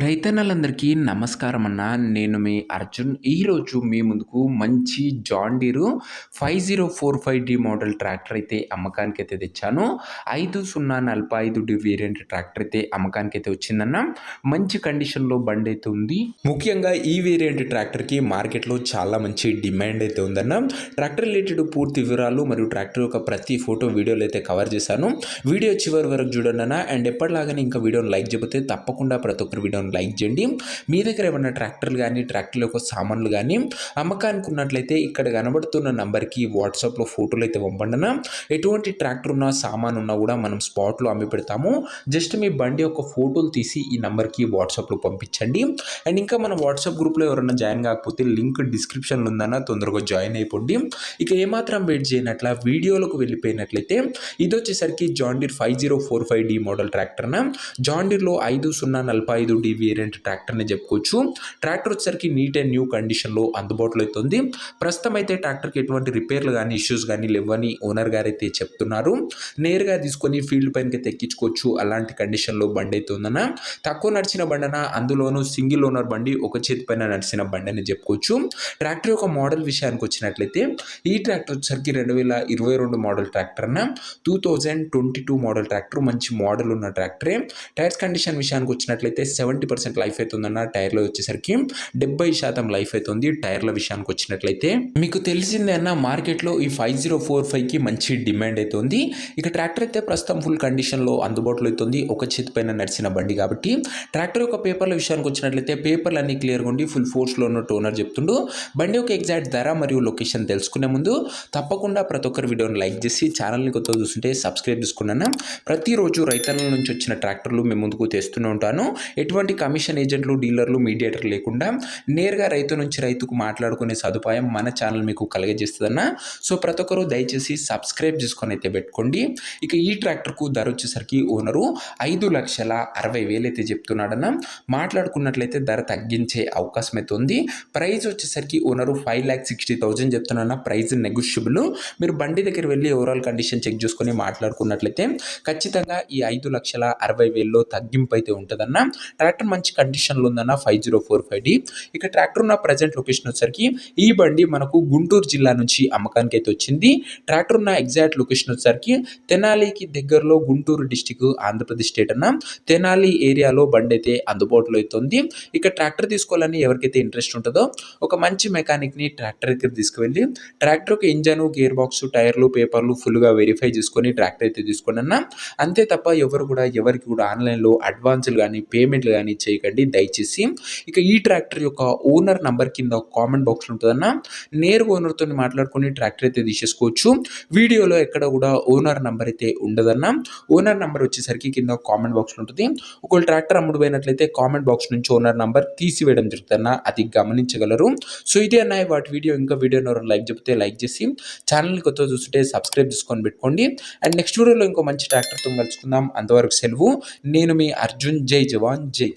రైతన్నలందరికీ నమస్కారం అన్న. నేను మీ అర్జున్. ఈరోజు మీ ముందుకు మంచి జాన్ డీరు 5045డి మోడల్ ట్రాక్టర్ అయితే అమ్మకానికైతే తెచ్చాను. 5045డి వేరియంట్ ట్రాక్టర్ అయితే అమ్మకానికైతే వచ్చిందన్న. మంచి కండిషన్‌లో బండైతే ఉంది. ముఖ్యంగా ఈ వేరియంట్ ట్రాక్టర్‌కి మార్కెట్‌లో చాలా మంచి డిమాండ్ అయితే ఉందన్న. ట్రాక్టర్ రిలేటెడ్ పూర్తి వివరాలు మరియు ట్రాక్టర్ యొక్క ప్రతి ఫోటో వీడియోలో అయితే కవర్ చేశాను. వీడియో చివరి వరకు చూడండి అన్న. అండ్ ఎప్పటిలాగానే ఇంకా వీడియోని లైక్ చేయకపోతే తప్పకుండా ప్రతి ఒక్కరు వీడియోని లైక్ చేయండి. మీ దగ్గర ఏమన్నా ట్రాక్టర్లు కానీ ట్రాక్టర్ యొక్క సామాన్లు కానీ అమ్మకానికి ఉన్నట్లయితే ఇక్కడ కనబడుతున్న నంబర్కి వాట్సాప్లో ఫోటోలు అయితే పంపండి. ఎటువంటి ట్రాక్టర్ ఉన్నా సామాన్ ఉన్నా కూడా మనం స్పాట్లో అమ్మి పెడతాము. జస్ట్ మీ బండి యొక్క ఫోటోలు తీసి ఈ నంబర్కి వాట్సాప్లో పంపించండి. అండ్ ఇంకా మన వాట్సాప్ గ్రూప్లో ఎవరైనా జాయిన్ కాకపోతే లింక్ డిస్క్రిప్షన్లో ఉందన్న, తొందరగా జాయిన్ అయిపోండి. ఇక ఏమాత్రం వెయిట్ చేయనట్ల వీడియోలకు వెళ్ళిపోయినట్లయితే ఇది వచ్చేసరికి జాన్ డీర్ 5045డి మోడల్ ట్రాక్టర్ అన్న. జాన్ డీర్లో 5045డి వేరియంట్ ట్రాక్టర్ని చెప్పుకోవచ్చు. ట్రాక్టర్ వచ్చేసరికి నీట్ అండ్ న్యూ కండిషన్లో అందుబాటులో అయితే ఉంది. ప్రస్తుతం అయితే ట్రాక్టర్కి ఎటువంటి రిపేర్లు కానీ ఇష్యూస్ కానీ లేవని ఓనర్ గారు అయితే చెప్తున్నారు. నేరుగా తీసుకొని ఫీల్డ్ పైనకి ఎక్కించుకోవచ్చు, అలాంటి కండిషన్లో బండి అయితే ఉందన్న. తక్కువ నడిచిన బండన, అందులోనూ సింగిల్ ఓనర్ బండి, ఒక చేతి పైన నడిచిన బండి అని చెప్పుకోవచ్చు. ట్రాక్టర్ యొక్క మోడల్ విషయానికి వచ్చినట్లయితే ఈ ట్రాక్టర్ వచ్చేసరికి 2022 మోడల్ ట్రాక్టర్ అన్న. 2022 మోడల్ ట్రాక్టర్, మంచి మోడల్ ఉన్న ట్రాక్టరే. టైర్స్ కండిషన్ విషయానికి వచ్చినట్లయితే 70% లైఫ్ అయితే ఉందన్న. టైర్లో వచ్చేసరికి 70% లైఫ్ అయితే ఉంది. టైర్ల విషయానికి వచ్చినట్లయితే మీకు తెలిసిందే అన్న, మార్కెట్లో ఈ 5045కి మంచి డిమాండ్ అయితే ఉంది. ఇక ట్రాక్టర్ అయితే ప్రస్తుతం ఫుల్ కండిషన్లో అందుబాటులో అవుతుంది. ఒక చేతి పైన నడిచిన బండి కాబట్టి. ట్రాక్టర్ యొక్క పేపర్ల విషయానికి వచ్చినట్లయితే పేపర్లు అన్ని క్లియర్గా ఉండి ఫుల్ ఫోర్స్లో ఉన్నట్టు ఓనర్ చెప్తుండు. బండి యొక్క ఎగ్జాక్ట్ ధర మరియు లొకేషన్ తెలుసుకునే ముందు తప్పకుండా ప్రతి ఒక్కరు వీడియోని లైక్ చేసి ఛానల్ని కొత్తగా చూస్తుంటే సబ్స్క్రైబ్ చేసుకున్నాను. ప్రతిరోజు రైతన్నల నుంచి వచ్చిన ట్రాక్టర్లు మేము ముందుకు తెస్తూనే ఉంటాను. ఎటువంటి కమిషన్ ఏజెంట్లు, డీలర్లు, మీడియేటర్ లేకుండా నేరుగా రైతు నుంచి రైతుకు మాట్లాడుకునే సదుపాయం మన ఛానల్ మీకు కలగజేస్తుందన్న. సో ప్రతి ఒక్కరు దయచేసి సబ్స్క్రైబ్ చేసుకొని అయితే పెట్టుకోండి. ఇక ఈ ట్రాక్టర్కు ధర వచ్చేసరికి ఓనరు 5,60,000 అయితే చెప్తున్నాడన్న. మాట్లాడుకున్నట్లయితే ధర తగ్గించే అవకాశం అయితే ఉంది. ప్రైస్ వచ్చేసరికి ఓనరు 5,60,000 చెప్తున్నా. Price negotiable. మీరు బండి దగ్గర వెళ్ళి ఓవరాల్ కండిషన్ చెక్ చేసుకొని మాట్లాడుకున్నట్లయితే ఖచ్చితంగా ఈ 5,60,000లో తగ్గింపు అయితే ఉంటుందన్న. ట్రాక్టర్ మంచి కండిషన్లో ఉందన్న 5045డి. ఇక ట్రాక్టర్ ఉన్న ప్రజెంట్ లొకేషన్ వచ్చేసరికి ఈ బండి మనకు గుంటూరు జిల్లా నుంచి అమ్మకానికి అయితే వచ్చింది. ట్రాక్టర్ ఉన్న ఎగ్జాక్ట్ లొకేషన్ వచ్చేసరికి తెనాలికి దగ్గరలో, గుంటూరు డిస్టిక్, ఆంధ్రప్రదేశ్ స్టేట్ అన్న. తెనాలి ఏరియాలో బండి అయితే అందుబాటులో అవుతుంది. ఇక ట్రాక్టర్ తీసుకోవాలని ఎవరికైతే ఇంట్రెస్ట్ ఉంటుందో ఒక మంచి మెకానిక్ని ట్రాక్టర్ దగ్గర తీసుకువెళ్ళి ట్రాక్టర్కి ఇంజన్, గేర్ బాక్స్, టైర్లు, పేపర్లు ఫుల్గా వెరిఫై చేసుకొని ట్రాక్టర్ అయితే తీసుకోండి అన్న. అంతే తప్ప ఎవరికి కూడా ఆన్లైన్లో అడ్వాన్సులు కానీ పేమెంట్లు కానీ చేయకండి దయచేసి. ఇక ఈ ట్రాక్టర్ యొక్క ఓనర్ నంబర్ కింద కామెంట్ బాక్స్లో ఉంటుందన్న. నేరుగా ఓనర్తో మాట్లాడుకొని ట్రాక్టర్ అయితే తీసేసుకోవచ్చు. వీడియోలో ఎక్కడ కూడా ఓనర్ నంబర్ అయితే ఉండదన్న. ఓనర్ నంబర్ వచ్చేసరికి కింద కామెంట్ బాక్స్లో ఉంటుంది. ఒకవేళ ట్రాక్టర్ అమ్ముడు పోయినట్లయితే కామెంట్ బాక్స్ నుంచి ఓనర్ నంబర్ తీసివేయడం జరుగుతుందన్న, అది గమనించగలరు. సో ఇది అన్న వాటి వీడియో. ఇంకా వీడియోని లైక్ చెప్తే లైక్ చేసి ఛానల్ని కొత్తగా చూస్తుంటే సబ్స్క్రైబ్ చేసుకొని పెట్టుకోండి. అండ్ నెక్స్ట్ వీడియోలో ఇంకో మంచి ట్రాక్టర్తో కలుసుకుందాం. అంతవరకు సెలవు. నేను మీ అర్జున్. జై జవాన్, జై